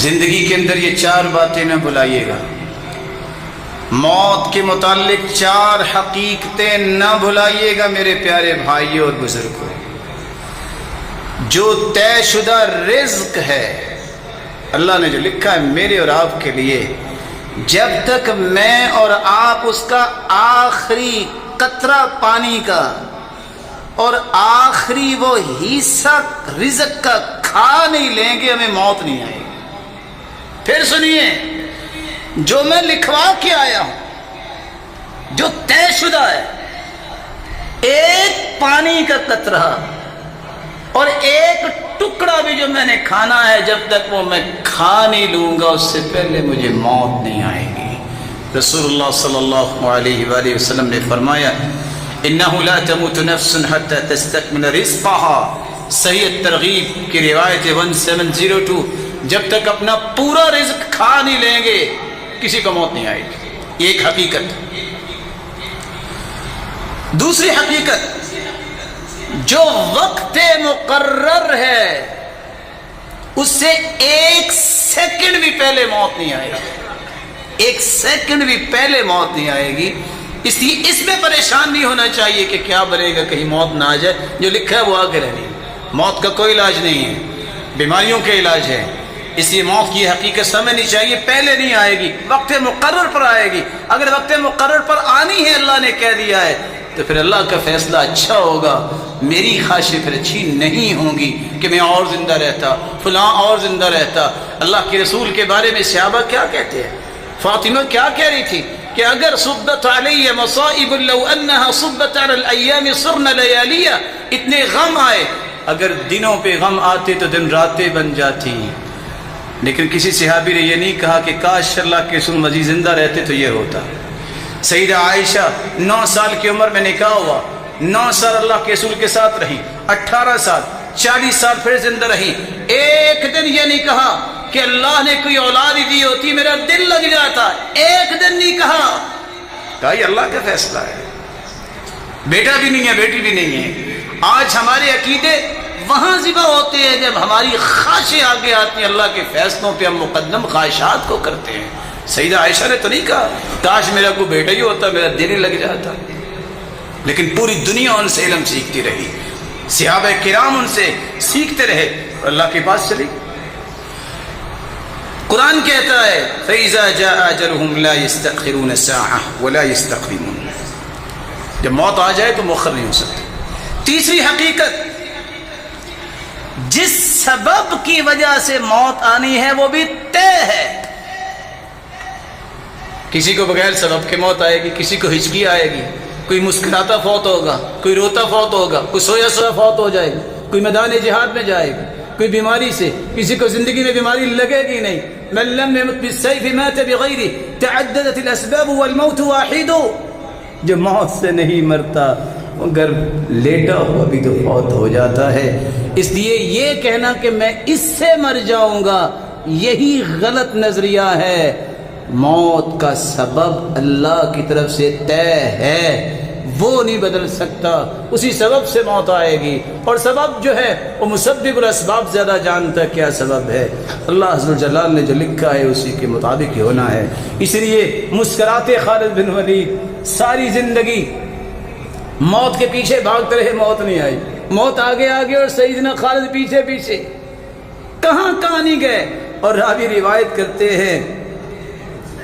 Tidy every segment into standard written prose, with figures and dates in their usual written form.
زندگی کے اندر یہ 4 باتیں نہ بھلائیے گا، موت کے متعلق 4 حقیقتیں نہ بھلائیے گا میرے پیارے بھائیوں اور بزرگوں۔ جو طے شدہ رزق ہے اللہ نے جو لکھا ہے میرے اور آپ کے لیے، جب تک میں اور آپ اس کا آخری قطرہ پانی کا اور آخری وہ حصہ رزق کا کھا نہیں لیں گے ہمیں موت نہیں آئے گی۔ پھر سنیے، جو میں لکھوا کے آیا ہوں، جو طے شدہ ہے، ایک پانی کا قطرہ اور ایک ٹکڑا بھی جو میں نے کھانا ہے، جب تک وہ میں کھا نہیں لوں گا اس سے پہلے مجھے موت نہیں آئے گی۔ رسول اللہ صلی اللہ علیہ وآلہ وسلم نے فرمایا انہ لا تموت نفس حتی تستکمل رزقها، صحیح ترغیب کی روایت 1702، جب تک اپنا پورا رزق کھا نہیں لیں گے کسی کو موت نہیں آئے گی۔ یہ ایک حقیقت۔ دوسری حقیقت، جو وقت مقرر ہے اس سے 1 سیکنڈ بھی پہلے موت نہیں آئے گی، 1 سیکنڈ بھی پہلے موت نہیں آئے گی۔ اس لیے اس میں پریشان نہیں ہونا چاہیے کہ کیا بنے گا، کہیں موت نہ آ جائے۔ جو لکھا ہے وہ آگے رہنی، موت کا کوئی علاج نہیں ہے، بیماریوں کے علاج ہے۔ اس لیے موت کی حقیقت سمجھنی چاہیے، پہلے نہیں آئے گی، وقت مقرر پر آئے گی۔ اگر وقت مقرر پر آنی ہے، اللہ نے کہہ دیا ہے، تو پھر اللہ کا فیصلہ اچھا ہوگا۔ میری خواہشیں پھر اچھی نہیں ہوں گی کہ میں اور زندہ رہتا، فلاں اور زندہ رہتا۔ اللہ کے رسول کے بارے میں صحابہ کیا کہتے ہیں؟ فاطمہ کیا کہہ رہی تھی کہ اگر صبت علی مصائب لو انہا صبت علی الایام صرن لیالیا، اتنے غم آئے، اگر دنوں پہ غم آتے تو دن راتیں بن جاتی۔ لیکن کسی صحابی نے یہ نہیں کہا کہ کاش اللہ کے رسول مزید زندہ رہتے تو یہ ہوتا۔ سیدہ عائشہ 9 سال کی عمر میں نکاح ہوا، 9 سال اللہ کے رسول کے ساتھ رہی، 18 سال، 40 سال پھر زندہ رہی۔ ایک دن یہ نہیں کہا کہ اللہ نے کوئی اولاد ہی دی ہوتی میرا دل لگ جاتا، ایک دن نہیں کہا یہ اللہ کا فیصلہ ہے۔ بیٹا بھی نہیں ہے، بیٹی بھی نہیں ہے۔ آج ہمارے عقیدے وہاں ذبح ہوتے ہیں جب ہماری خواہشیں آگے آتی ہیں، اللہ کے فیصلوں پہ ہم مقدم خواہشات کو کرتے ہیں۔ سیدہ عائشہ نے تو نہیں کہا کاش میرا کوئی بیٹا ہی ہوتا میرا دل ہی لگ جاتا، لیکن پوری دنیا ان سے علم سیکھتی رہی، صحابہ کرام ان سے سیکھتے رہے اور اللہ کے پاس چلی۔ قرآن کہتا ہے فَإِذَا جَاءَ أَجَلُهُمْ لَا يَسْتَأْخِرُونَ سَاعَةً وَلَا يَسْتَقْدِمُونَ، جب موت آ جائے تو مؤخر نہیں ہو سکتی۔ تیسری حقیقت، جس سبب کی وجہ سے موت آنی ہے وہ بھی طے ہے۔ کسی کو بغیر سبب کے موت آئے گی، کسی کو ہچکی آئے گی، کوئی مسکراتا فوت ہوگا، کوئی روتا فوت ہوگا، کوئی سویا سویا فوت ہو جائے گا، کوئی میدان جہاد میں جائے گا، کوئی بیماری سے، کسی کو زندگی میں بیماری لگے گی نہیں۔ من لم يمت بالسيف مات بغيره تعددت الاسباب والموت واحد، جو موت سے نہیں مرتا اگر لیٹا ہوا بھی تو فوت ہو جاتا ہے۔ اس لیے یہ کہنا کہ میں اس سے مر جاؤں گا یہی غلط نظریہ ہے۔ موت کا سبب اللہ کی طرف سے طے ہے، وہ نہیں بدل سکتا، اسی سبب سے موت آئے گی، اور سبب جو ہے وہ مسبب الاسباب زیادہ جانتا ہے کیا سبب ہے۔ اللہ عز و جلال نے جو لکھا ہے اسی کے مطابق ہی ہونا ہے۔ اس لیے مسکراتے خالد بن ولید ساری زندگی موت کے پیچھے بھاگتے رہے، موت نہیں آئی، موت آگے آگے اور سیدنا خالد پیچھے پیچھے، کہاں نہیں گئے۔ اور راوی روایت کرتے ہیں،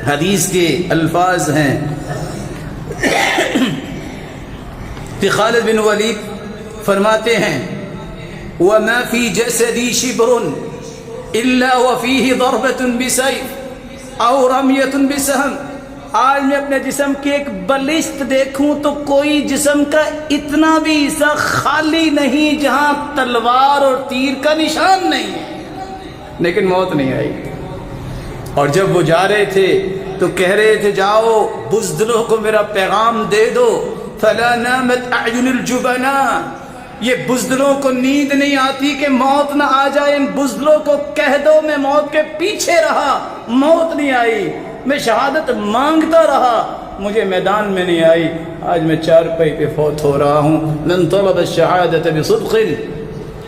حدیث کے الفاظ ہیں کہ خالد بن ولید فرماتے ہیں وَمَا فِي جَسَدِي شِبْرٌ إِلَّا وَفِيهِ ضَرْبَةٌ بِسَيْفٍ أَوْ رَمْيَةٌ بِسَهْمٍ، آج میں اپنے جسم کی ایک بلشت دیکھوں تو کوئی جسم کا اتنا بھی حصہ خالی نہیں جہاں تلوار اور تیر کا نشان نہیں ہے، لیکن موت نہیں آئی۔ اور جب وہ جا رہے تھے تو کہہ رہے تھے جاؤ بزدلوں کو میرا پیغام دے دو، فَلَا نَامَتْ أَعْيُنُ الْجُبَنَاءِ، یہ بزدلوں کو نیند نہیں آتی کہ موت نہ آ جائے، ان بزدلوں کو کہہ دو میں موت کے پیچھے رہا، موت نہیں آئی، میں شہادت مانگتا رہا، مجھے میدان میں نہیں آئی، آج میں چارپائی پہ فوت ہو رہا ہوں۔ مَنْ طَلَبَ الشَّهَادَةَ بِصِدْقٍ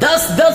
10-10